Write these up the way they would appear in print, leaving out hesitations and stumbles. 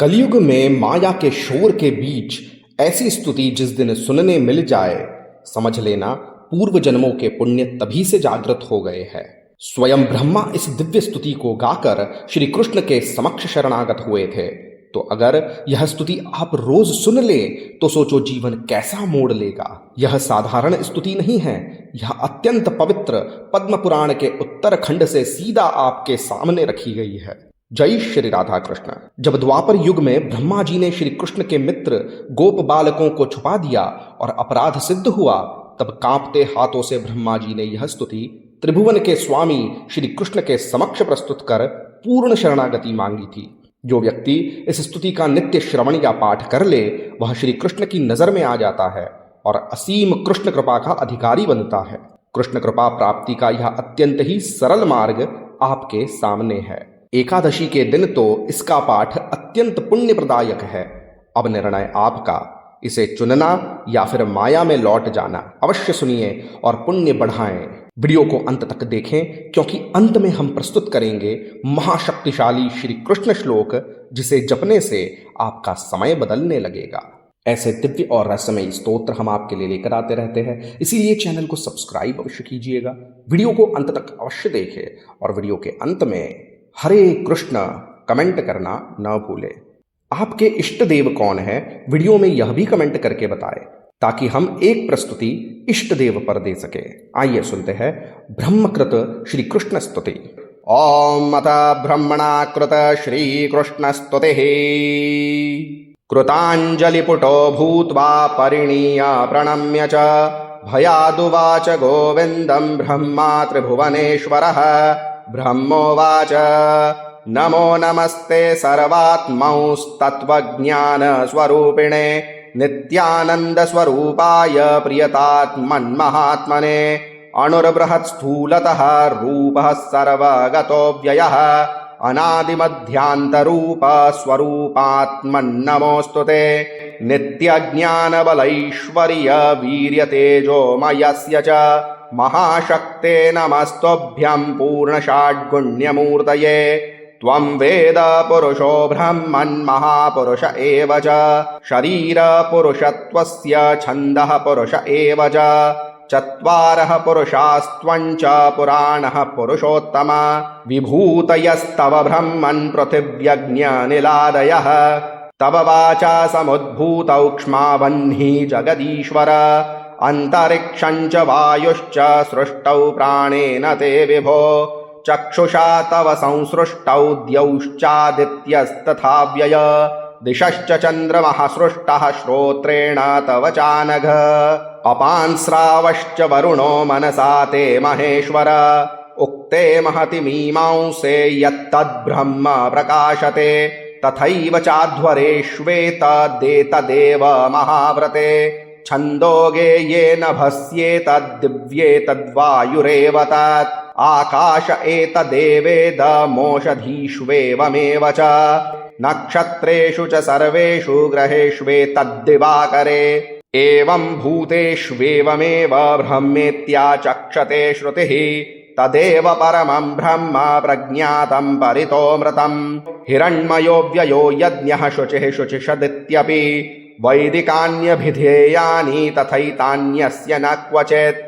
कलयुग में माया के शोर के बीच ऐसी स्तुति जिस दिन सुनने मिल जाए, समझ लेना पूर्व जन्मों के पुण्य तभी से जागृत हो गए हैं। स्वयं ब्रह्मा इस दिव्य स्तुति को गाकर श्री कृष्ण के समक्ष शरणागत हुए थे। तो अगर यह स्तुति आप रोज सुन ले तो सोचो जीवन कैसा मोड़ लेगा। यह साधारण स्तुति नहीं है, यह अत्यंत पवित्र पद्म पुराण के उत्तरखंड से सीधा आपके सामने रखी गई है। जय श्री राधा कृष्ण। जब द्वापर युग में ब्रह्मा जी ने श्री कृष्ण के मित्र गोप बालकों को छुपा दिया और अपराध सिद्ध हुआ, तब कांपते हाथों से ब्रह्मा जी ने यह स्तुति त्रिभुवन के स्वामी श्री कृष्ण के समक्ष प्रस्तुत कर पूर्ण शरणागति मांगी थी। जो व्यक्ति इस स्तुति का नित्य श्रवण या पाठ कर ले, वह श्री कृष्ण की नजर में आ जाता है और असीम कृष्ण कृपा का अधिकारी बनता है। कृष्ण कृपा प्राप्ति का यह अत्यंत ही सरल मार्ग आपके सामने है। एकादशी के दिन तो इसका पाठ अत्यंत पुण्य प्रदायक है। अब निर्णय आपका, इसे चुनना या फिर माया में लौट जाना। अवश्य सुनिए और पुण्य बढ़ाएं। वीडियो को अंत तक देखें, क्योंकि अंत में हम प्रस्तुत करेंगे महाशक्तिशाली श्री कृष्ण श्लोक, जिसे जपने से आपका समय बदलने लगेगा। ऐसे दिव्य और रहस्यमयी स्तोत्र हम आपके लिए लेकर आते रहते हैं, इसीलिए चैनल को सब्सक्राइब अवश्य कीजिएगा। वीडियो को अंत तक अवश्य देखें और वीडियो के अंत में हरे कृष्ण कमेंट करना न भूलें। आपके इष्ट देव कौन है, वीडियो में यह भी कमेंट करके बताएं, ताकि हम एक प्रस्तुति इष्ट देव पर दे सके। आइए सुनते हैं ब्रह्मकृत श्री कृष्ण स्तुति। ओम अथ ब्रह्मणा कृत श्री कृष्ण स्तुति। कृतांजलिपुटो भूत्वा परिणीय प्रणम्य च भयादुवाच गोविंदं ब्रह्मा त्रिभुवनेश्वरः। ब्रह्मोवाच नमो नमस्ते सर्वात्मौस्तत्त्वज्ञानस्वरूपिणे नित्यानन्दस्वरूपाय प्रियतात्मन्महात्मने। अणुर्बृहत्स्थूलतः रूपः सर्वगतोऽव्ययः अनादिमध्यान्तरूपस्वरूपात्मन्नमोऽस्तु ते। नित्यज्ञानबलैश्वर्यवीर्यतेजोमयस्य च महाशक्ते नमस्तुभ्यं पूर्णषाड्गुण्यमूर्तये। त्वं वेद पुरुषो ब्रह्मन् महापुरुष एव च शरीरपुरुषत्वस्य छन्दः पुरुष एव च चत्वारः पुरुषास्त्वं च पुराणः पुरुषोत्तम। विभूतयस्तव ब्रह्मन् पृथिव्यग्न्यनिलादयः तव वाचा समुद्भूतौक्ष्मावह्निः जगदीश्वर। अन्तरिक्षं च वायुश्च सृष्टौ प्राणेन ते विभो। चक्षुषा तव संसृष्टौ द्यौश्चादित्यस्तथाव्यय। दिशश्च चन्द्रमः सृष्टः श्रोत्रेण तव चानघ। अपांस्रावश्च वरुणो मनसा ते महेश्वर। उक्ते महति मीमांसे यत्तद्ब्रह्म प्रकाशते। तथैव चाध्वरेष्वेतदेतदेव महाव्रते। छन्दोगे येन भस्येतद्दिव्येतद्वायुरेव तत्। आकाश एतदेवेदमोषधीष्वेवमेव च। नक्षत्रेषु च सर्वेषु ग्रहेष्वेतद्दिवाकरे। एवं भूतेष्वेवमेव ब्रह्मेत्याचक्षते श्रुतिः। तदेव परमं ब्रह्म प्रज्ञातं परितोऽमृतम्। हिरण्मयोऽव्ययो यज्ञः शुचिः शुचिषदित्यपि। वैदिकान्यभिधेयानि तथैतान्यस्य न क्वचित्।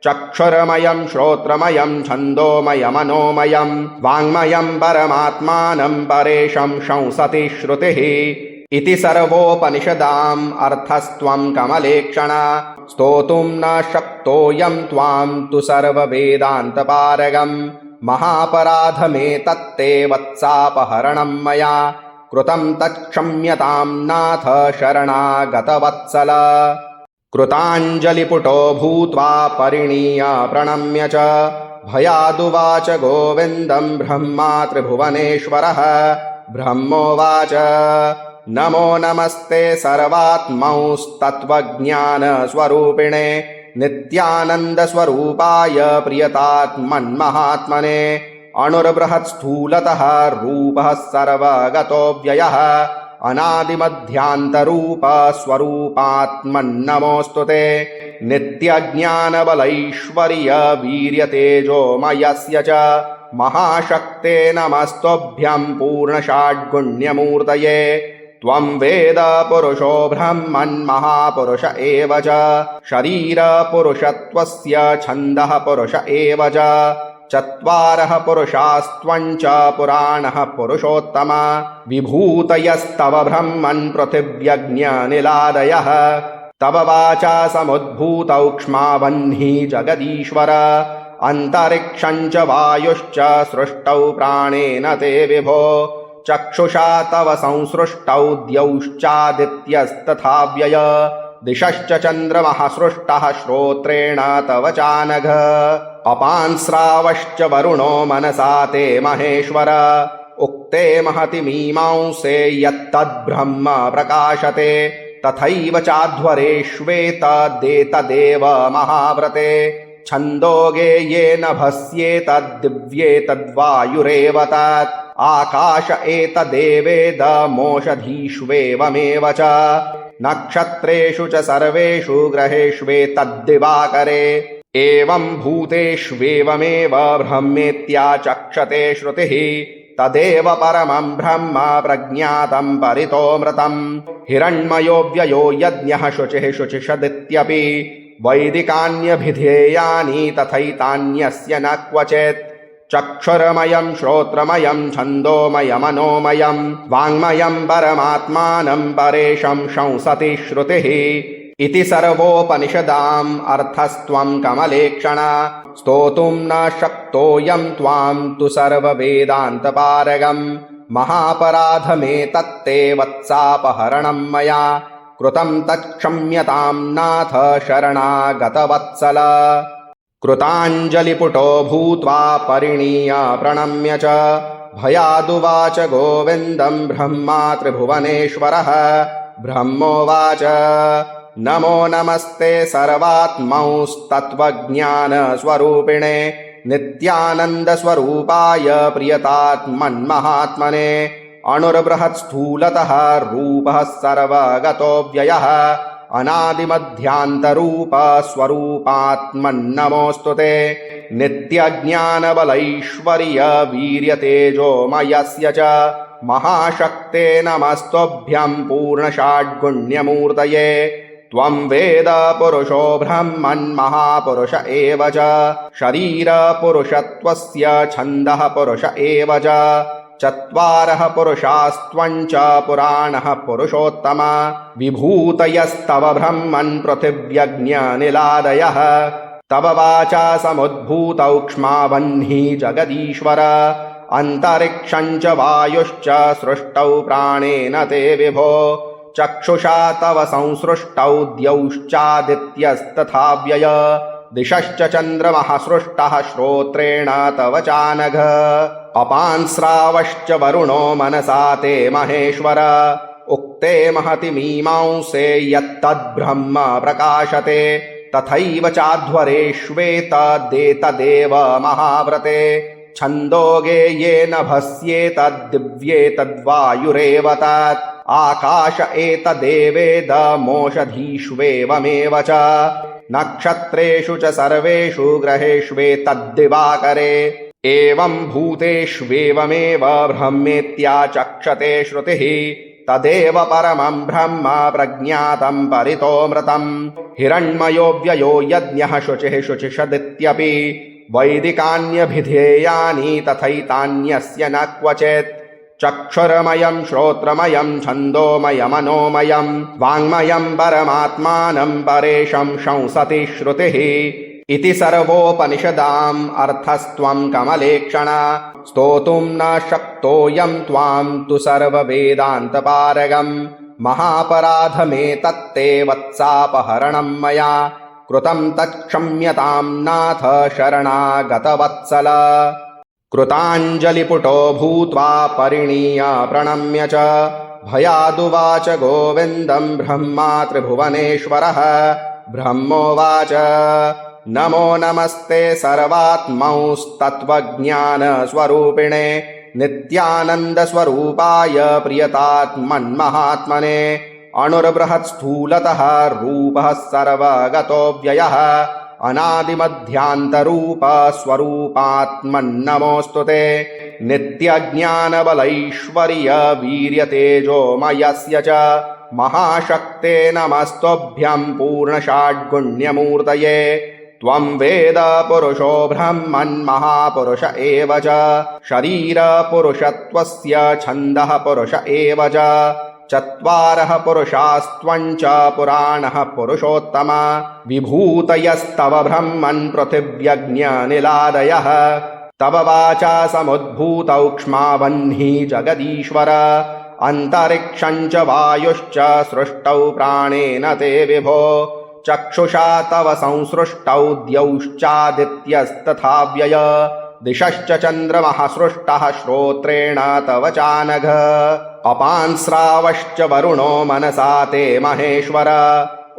चक्षुर्मयं श्रोत्रमयं छन्दोमयमनोमयं वाङ्मयं परमात्मानं परेशं शंसति श्रुतिः। इति सर्वोपनिषदाम् अर्थस्त्वं कमलेक्षण। स्तोतुं न शक्तोऽयं त्वां तु सर्ववेदान्तपारगं। महापराधमेतत्ते वत्सापहरणं मया कृतं तत्क्षम्यतां नाथ शरणागतवत्सल। कृतांजलिपुटो भूत्वा परिणीय प्रणम्य च भयादुवाच गोविन्दं ब्रह्मा त्रिभुवनेश्वरः। ब्रह्मोवाच नमो नमस्ते सर्वात्मौस्तत्त्वज्ञानस्वरूपिणे नित्यानन्दस्वरूपाय प्रियतात्मन्महात्मने। अणुर्बृहत्स्थूलतः रूपः सर्वगतोऽव्ययः अनादिमध्यान्तरूपस्वरूपात्मन्नमोऽस्तु ते। नित्यज्ञानबलैश्वर्यवीर्यतेजोमयस्य च महाशक्ते नमस्तुभ्यं पूर्णषाड्गुण्यमूर्तये। त्वं वेद पुरुषो ब्रह्मन् महापुरुष एव च शरीरपुरुषत्वस्य छन्दः पुरुष एव च चत्वारः पुरुषास्त्वं च पुराणः पुरुषोत्तम विभूतयस्तव ब्रह्मन् पृथिव्यग्न्यनिलादयः तव वाचा समुद्भूतौक्ष्मावह्नि जगदीश्वर अन्तरिक्षं च वायुश्च सृष्टौ प्राणेन ते विभो चक्षुषा तव संसृष्टौ द्यौश्चादित्यस्तथाव्यय दिशश्च चन्द्रमः सृष्टः श्रोत्रेण तव चानघ अपांस्रावश्च वरुणो मनसा ते महेश्वर उक्ते महति मीमांसे यत्तद्ब्रह्म प्रकाशते तथैव चाध्वरेष्वेतदेतदेव महाव्रते छन्दोगे येन भस्येतद्दिव्येतद्वायुरेव तत् आकाश एतदेवेदमोषधीष्वेवमेव च नक्षत्रेषु च सर्वेषु ग्रहेष्वेतद्दिवाकरे एवं भूतेष्वेवमेव ब्रह्मेत्याचक्षते श्रुतिः तदेव परमं ब्रह्म प्रज्ञातं परितोऽमृतम् हिरण्मयो व्ययो यज्ञः शुचिः शुचिषदित्यपि वैदिकान्यभिधेयानि तथैतान्यस्य न क्वचित् चक्षुर्मयं श्रोत्रमयं छन्दोमयमनोमयं वाङ्मयं परमात्मानं परेशं शंसति श्रुतिः इति सर्वोपनिषदाम् अर्थस्त्वं कमलेक्षण स्तोतुं न शक्तोऽयं त्वां तु सर्ववेदान्तपारगम् महापराधमेतत्ते वत्सापहरणं मया कृतं तत्क्षम्यतां नाथ शरणागतवत्सल कृताञ्जलिपुटो भूत्वा परिणीय प्रणम्य च भयादुवाच गोविन्दं ब्रह्मा त्रिभुवनेश्वरः ब्रह्मोवाच नमो नमस्ते सर्वात्मौस्तत्त्वज्ञानस्वरूपिणे नित्यानन्दस्वरूपाय प्रियतात्मन्महात्मने अणुर्बृहत्स्थूलतः रूपः सर्वगतोऽव्ययः अनादिमध्यान्तरूपस्वरूपात्मन्नमोऽस्तु ते नित्यज्ञानबलैश्वर्यवीर्यतेजोमयस्य च महाशक्ते नमस्तुभ्यं पूर्णषाड्गुण्यमूर्तये त्वं वेद पुरुषो ब्रह्मन् महापुरुष एव च शरीरपुरुषत्वस्य छन्दः पुरुष एव च चत्वारः पुरुषास्त्वं च पुराणः पुरुषोत्तम विभूतयस्तव ब्रह्मन् पृथिव्यग्न्यनिलादयः तव वाचा समुद्भूतौक्ष्मावह्नि जगदीश्वर अन्तरिक्षं च वायुश्च सृष्टौ प्राणेन ते विभो चक्षुषा तव संसृष्टौ द्यौश्चादित्यस्तथाव्यय दिशश्च चन्द्रमः सृष्टः श्रोत्रेण तव चानघ अपांस्रावश्च वरुणो मनसा ते महेश्वर उक्ते महति मीमांसे यत्तद्ब्रह्म प्रकाशते तथैव चाध्वरेष्वेतदेतदेव महाव्रते छन्दोगे येन भस्येतद्दिव्येतद्वायुरेव तत् आकाश एतदेवेदमोषधीष्वेवमेव च नक्षत्रेषु च सर्वेषु ग्रहेष्वेतद्दिवाकरे एवं भूतेष्वेवमेव ब्रह्मेत्याचक्षते श्रुतिः तदेव परमं ब्रह्म प्रज्ञातं परितोऽमृतम् हिरण्मयो व्ययो यज्ञः शुचिः शुचिषदित्यपि वैदिकान्यभिधेयानि तथैतान्यस्य न क्वचित् चक्षुर्मयं श्रोत्रमयं छन्दोमयमनोमयं वाङ्मयं परमात्मानं परेशं शंसति श्रुतिः इति सर्वोपनिषदाम् अर्थस्त्वं कमलेक्षण स्तोतुं न शक्तोऽयं त्वां तु सर्ववेदान्तपारगम् महापराधमेतत्ते वत्सापहरणं मया कृतं तत्क्षम्यतां नाथ शरणागतवत्सल कृताञ्जलिपुटो भूत्वा परिणीय प्रणम्य च भयादुवाच गोविन्दं ब्रह्मा त्रिभुवनेश्वरः ब्रह्मोवाच नमो नमस्ते सर्वात्मौस्तत्त्वज्ञानस्वरूपिणे नित्यानन्दस्वरूपाय प्रियतात्मन्महात्मने अणुर्बृहत्स्थूलतः रूपः सर्वगतोऽव्ययः अनादिमध्यान्तरूपस्वरूपात्मन्नमोऽस्तु ते नित्यज्ञानबलैश्वर्यवीर्यतेजोमयस्य च महाशक्ते नमस्तुभ्यं पूर्णषाड्गुण्यमूर्तये त्वं वेद पुरुषो ब्रह्मन्महापुरुष एव च शरीरपुरुषत्वस्य छन्दः पुरुष एव च चत्वारः पुरुषास्त्वं च पुराणः पुरुषोत्तम विभूतयस्तव ब्रह्मन् पृथिव्यग्न्यनिलादयः तव वाचा समुद्भूतौक्ष्मावह्नि जगदीश्वर अन्तरिक्षं च वायुश्च सृष्टौ प्राणेन ते विभो चक्षुषा तव संसृष्टौ द्यौश्चादित्यस्तथाव्यय दिशश्च चन्द्रमः सृष्टः श्रोत्रेण तव चानघ अपांस्रावश्च वरुणो मनसा ते महेश्वर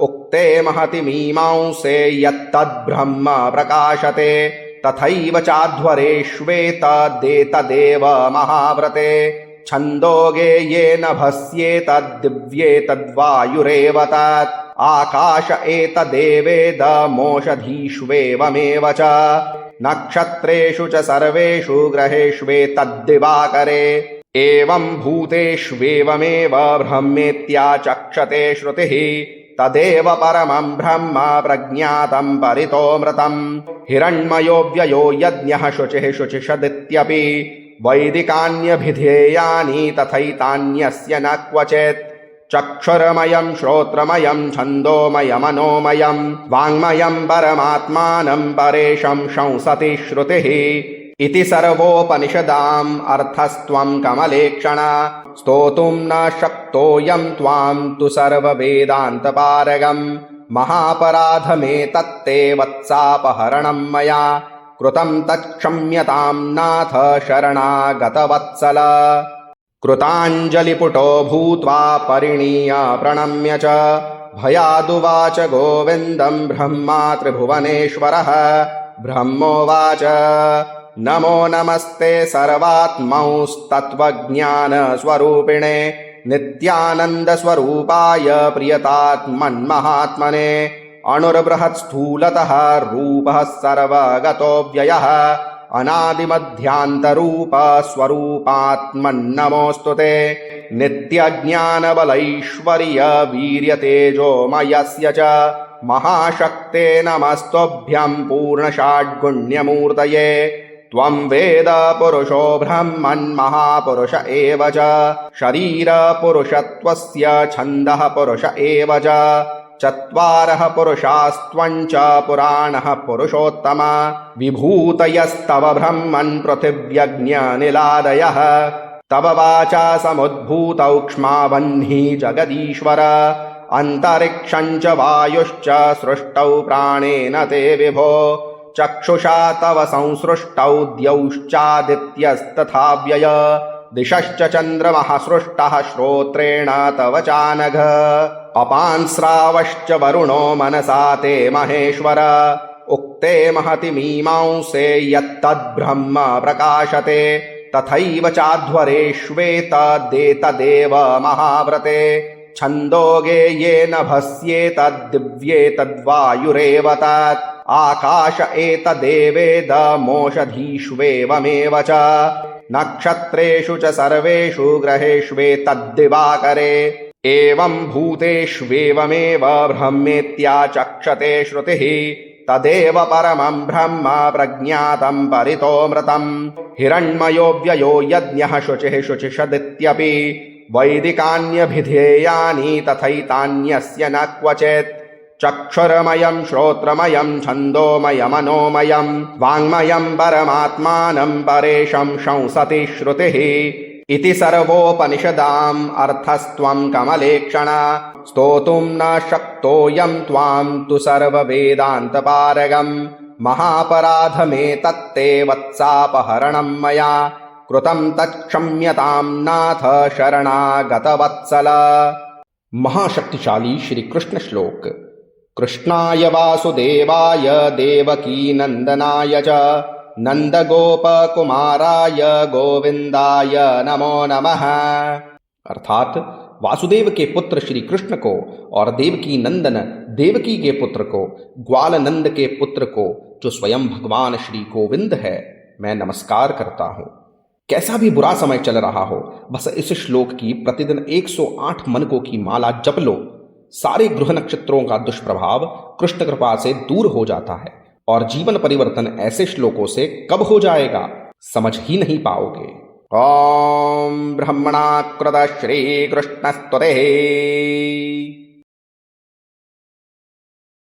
उक्ते महति मीमांसे यत्तद्ब्रह्म प्रकाशते तथैव चाध्वरेष्वेतदेतदेव महाव्रते छन्दोगे येन भस्येतद्दिव्येतद्वायुरेव तत् आकाश एतदेवेदमोषधीष्वेवमेव च नक्षत्रेषु च सर्वेषु ग्रहेष्वेतद्दिवाकरे एवं भूतेष्वेवमेव ब्रह्मेत्याचक्षते श्रुतिः तदेव परमं ब्रह्म प्रज्ञातं परितोऽमृतं हिरण्मयो व्ययो यज्ञः शुचिः शुचिषदित्यपि वैदिकान्यभिधेयानि तथैतान्यस्य न क्वचित् चक्षुर्मयं श्रोत्रमयं छन्दोमयमनोमयं वाङ्मयं परमात्मानं परेशं शंसति श्रुतिः इति सर्वोपनिषदाम् अर्थस्त्वं कमलेक्षण स्तोतुं न शक्तोऽयं त्वां तु सर्ववेदान्तपारगं महापराधमेतत्ते वत्सापहरणं मया कृतं तत्क्षम्यतां नाथ शरणागतवत्सल कृताञ्जलिपुटो भूत्वा परिणीय प्रणम्य च भयादुवाच गोविन्दं ब्रह्मा त्रिभुवनेश्वरः ब्रह्मोवाच नमो नमस्ते सर्वात्मौस्तत्त्वज्ञानस्वरूपिणे नित्यानन्दस्वरूपाय प्रियतात्मन्महात्मने अणुर्बृहत्स्थूलतः रूपः सर्वगतोऽव्ययः अनादिमध्यान्तरूपस्वरूपात्मन्नमोऽस्तु ते नित्यज्ञानबलैश्वर्यवीर्यतेजोमयस्य च महाशक्ते नमस्तुभ्यं पूर्णषाड्गुण्यमूर्तये त्वं वेद पुरुषो ब्रह्मन्महापुरुष एव च शरीरपुरुषत्वस्य छन्दः पुरुष एव च चत्वारः पुरुषास्त्वं च पुराणः पुरुषोत्तम विभूतयस्तव ब्रह्मन् पृथिव्यग्न्यनिलादयः तव वाचा समुद्भूतौक्ष्मावह्नि जगदीश्वर अन्तरिक्षं च वायुश्च सृष्टौ प्राणेन ते विभो चक्षुषा तव संसृष्टौ द्यौश्चादित्यस्तथाव्यय दिशश्च चन्द्रमः सृष्टः श्रोत्रेण तव चानघ अपांस्रावश्च वरुणो मनसा ते महेश्वर उक्ते महति मीमांसे यत्तद्ब्रह्म प्रकाशते तथैव चाध्वरेष्वेतदेतदेव महाव्रते छन्दोगे येन भस्येतद्दिव्येतद्वायुरेव तत् आकाश एतदेवेदमोषधीष्वेवमेव च नक्षत्रेषु च सर्वेषु ग्रहेष्वेतद्दिवाकरे एवं भूतेष्वेवमेव ब्रह्मेत्याचक्षते श्रुतिः तदेव परमं ब्रह्म प्रज्ञातं परितोऽमृतं हिरण्मयो व्ययो यज्ञः शुचिः शुचिषदित्यपि वैदिकान्यभिधेयानि तथैतान्यस्य न क्वचित् चक्षुर्मयं श्रोत्रमयं छन्दोमयमनोमयं वाङ्मयं परमात्मानं परेशं शंसति श्रुतिः इति सर्वोपनिषदाम् अर्थस्त्वं कमलेक्षण स्तोतुं न शक्तोऽयं त्वां तु सर्ववेदान्तपारगं महापराधमेतत्ते वत्सापहरणं मया कृतं तत्क्षम्यतां नाथ शरणागतवत्सल। महाशक्तिशाली श्री कृष्ण श्लोक। कृष्णाय वासुदेवाय देवकीनन्दनाय च नंदगोपकुमाराय गोविंदाय नमो नमः। अर्थात वासुदेव के पुत्र श्री कृष्ण को और देवकी नंदन देवकी के पुत्र को, ग्वालनंद के पुत्र को जो स्वयं भगवान श्री गोविंद है, मैं नमस्कार करता हूँ। कैसा भी बुरा समय चल रहा हो, बस इस श्लोक की प्रतिदिन 108 मनकों की माला जप लो। सारे ग्रह नक्षत्रों का दुष्प्रभाव कृष्ण कृपा से दूर हो जाता है और जीवन परिवर्तन ऐसे श्लोकों से कब हो जाएगा, समझ ही नहीं पाओगे। ओम ब्रह्मणा कृत श्री कृष्ण स्तुते।